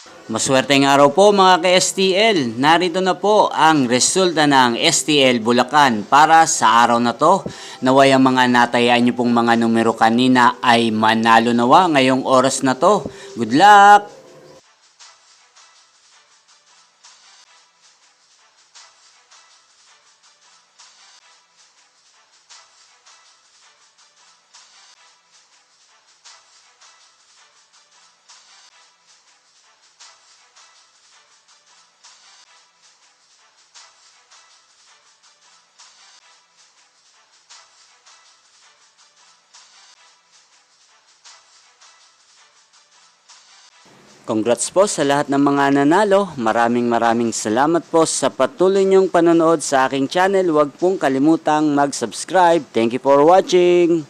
Maswerteng araw po mga ka-STL. Narito na po ang resulta ng STL Bulacan para sa araw na to. Naway ang mga natayaan nyo pong mga numero kanina ay manalo nawa ngayong oras na to. Good luck! Congrats po sa lahat ng mga nanalo. Maraming salamat po sa patuloy niyong panonood sa aking channel. Huwag pong kalimutang mag-subscribe. Thank you for watching.